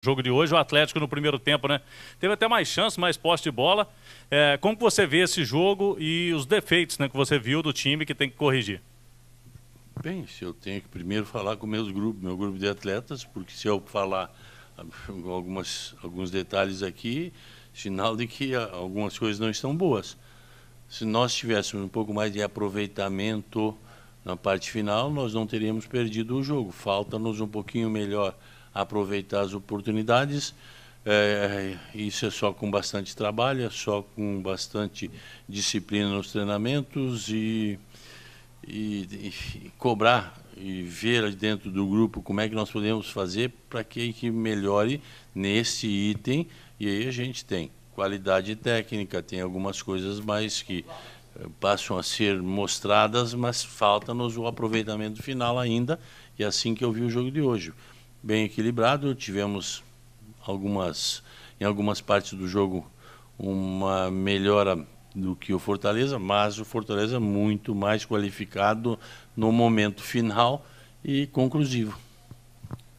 jogo de hoje, o Atlético no primeiro tempo, né? Teve até mais chance, mais posse de bola. Como que você vê esse jogo e os defeitos, né, que você viu do time que tem que corrigir? Bem, se eu tenho que primeiro falar com meu grupo de atletas, porque se eu falar alguns detalhes aqui, sinal de que algumas coisas não estão boas. Se nós tivéssemos um pouco mais de aproveitamento na parte final, nós não teríamos perdido o jogo. Falta-nos um pouquinho melhor aproveitar as oportunidades. Isso é só com bastante trabalho, é só com bastante disciplina nos treinamentos e cobrar e ver dentro do grupo como é que nós podemos fazer para que a equipe melhore nesse item. E aí a gente tem qualidade técnica, tem algumas coisas mais que passam a ser mostradas, mas falta-nos o aproveitamento final ainda, e é assim que eu vi o jogo de hoje. Bem equilibrado, tivemos em algumas partes do jogo uma melhora do que o Fortaleza, mas o Fortaleza muito mais qualificado no momento final e conclusivo.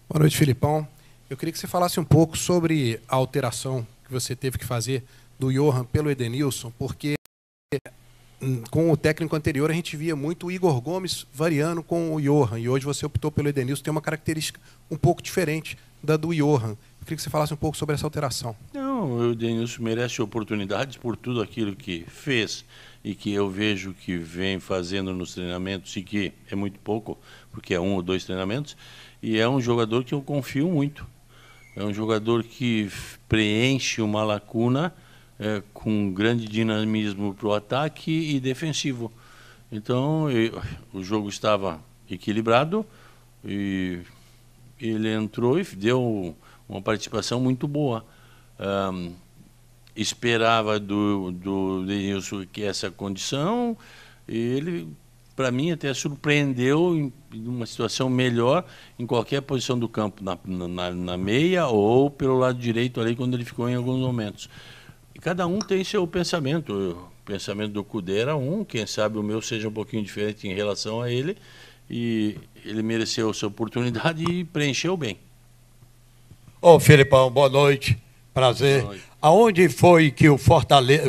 Boa noite, Filipão. Eu queria que você falasse um pouco sobre a alteração que você teve que fazer do Johan pelo Edenilson, porque com o técnico anterior a gente via muito o Igor Gomes variando com o Johan, e hoje você optou pelo Edenilson, tem uma característica um pouco diferente da do Johan. Eu queria que você falasse um pouco sobre essa alteração. Não, o Edenilson merece oportunidades por tudo aquilo que fez e que eu vejo que vem fazendo nos treinamentos, e que é muito pouco, porque é 1 ou 2 treinamentos, e é um jogador que eu confio muito. É um jogador que preenche uma lacuna com grande dinamismo para o ataque e defensivo. Então, o jogo estava equilibrado e ele entrou e deu uma participação muito boa. Esperava do Denilson que essa condição, e ele, para mim, até surpreendeu em uma situação melhor em qualquer posição do campo, na meia ou pelo lado direito ali, quando ele ficou em alguns momentos. E cada um tem seu pensamento. O pensamento do Cudê era quem sabe o meu seja um pouquinho diferente em relação a ele, e ele mereceu a sua oportunidade e preencheu bem. Ô, Filipão, boa noite. Prazer. Boa noite. Aonde foi que o Fortaleza,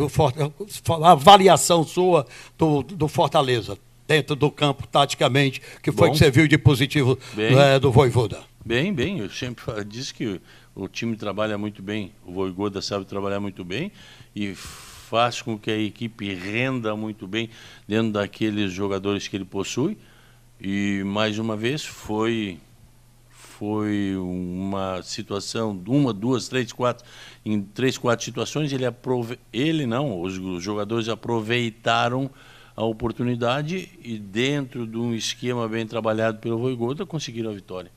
a avaliação sua do Fortaleza, dentro do campo, taticamente, que foi que você viu de positivo do Vojvoda? Bem. Eu sempre disse que o time trabalha muito bem, o Vojvoda sabe trabalhar muito bem e faz com que a equipe renda muito bem dentro daqueles jogadores que ele possui. E, mais uma vez, foi uma situação, 1, 2, 3, 4, em 3, 4 situações, os jogadores aproveitaram a oportunidade e, dentro de um esquema bem trabalhado pelo Vojvoda, conseguiram a vitória.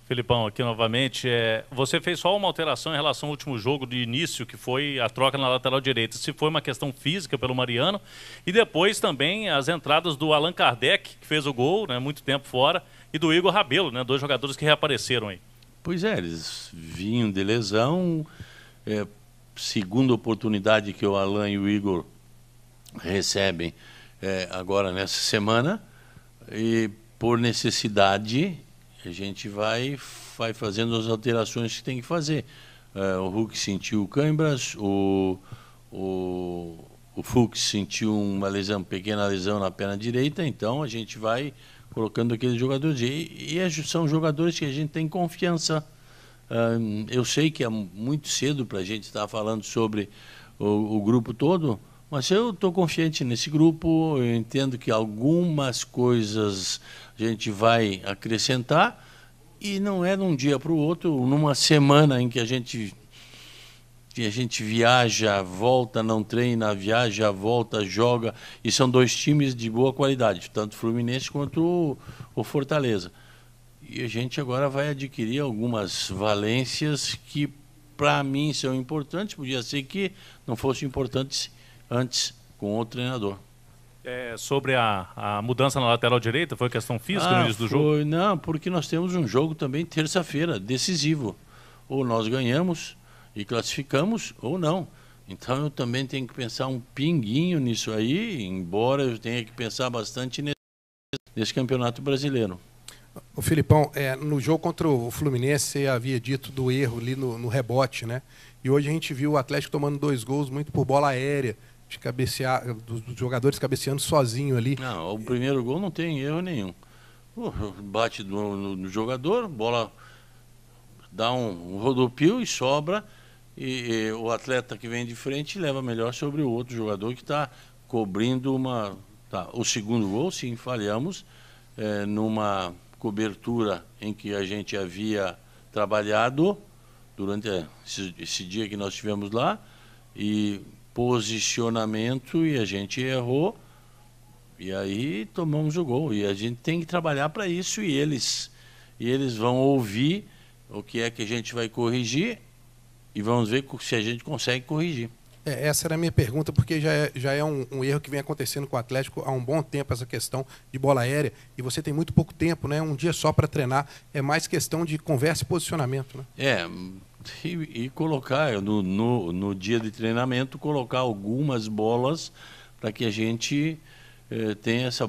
Filipão, aqui novamente, você fez só uma alteração em relação ao último jogo de início, que foi a troca na lateral direita. Se foi uma questão física pelo Mariano, e depois também as entradas do Allan Kardec, que fez o gol, né, muito tempo fora, e do Igor Rabelo, né, 2 jogadores que reapareceram aí. Pois é, eles vinham de lesão, segunda oportunidade que o Allan e o Igor recebem agora nessa semana, e por necessidade a gente vai fazendo as alterações que tem que fazer. O Hulk sentiu câimbras, o Fux sentiu uma pequena lesão na perna direita, então a gente vai colocando aqueles jogadores. São jogadores que a gente tem confiança. Eu sei que é muito cedo para a gente estar falando sobre o grupo todo, mas eu estou confiante nesse grupo. Eu entendo que algumas coisas a gente vai acrescentar, e não é de um dia para o outro, numa semana em que a gente viaja, volta, não treina, viaja, volta, joga, e são 2 times de boa qualidade, tanto o Fluminense quanto o Fortaleza. E a gente agora vai adquirir algumas valências que, para mim, são importantes. Podia ser que não fossem importantes antes com outro treinador. Sobre a mudança na lateral direita, foi questão física no início do jogo? Não, porque nós temos um jogo também terça-feira, decisivo. Ou nós ganhamos e classificamos, ou não. Então eu também tenho que pensar um pinguinho nisso aí, embora eu tenha que pensar bastante nesse campeonato brasileiro. O Filipão, no jogo contra o Fluminense, você havia dito do erro ali no rebote, né? E hoje a gente viu o Atlético tomando 2 gols muito por bola aérea, de cabecear, dos jogadores cabeceando sozinho ali. Não, o primeiro gol não tem erro nenhum. Bate no jogador, bola dá um rodopio e sobra, e o atleta que vem de frente leva melhor sobre o outro jogador que está cobrindo uma... Tá. O segundo gol, sim, falhamos, numa cobertura em que a gente havia trabalhado durante esse dia que nós estivemos lá, e posicionamento, e a gente errou, e aí tomamos o gol. E a gente tem que trabalhar para isso, e eles vão ouvir o que é que a gente vai corrigir, e vamos ver se a gente consegue corrigir. Essa era a minha pergunta, porque já é um erro que vem acontecendo com o Atlético há um bom tempo, essa questão de bola aérea, e você tem muito pouco tempo, né? Um dia só para treinar, é mais questão de conversa e posicionamento, né? E colocar, no dia de treinamento, colocar algumas bolas para que a gente tenha essa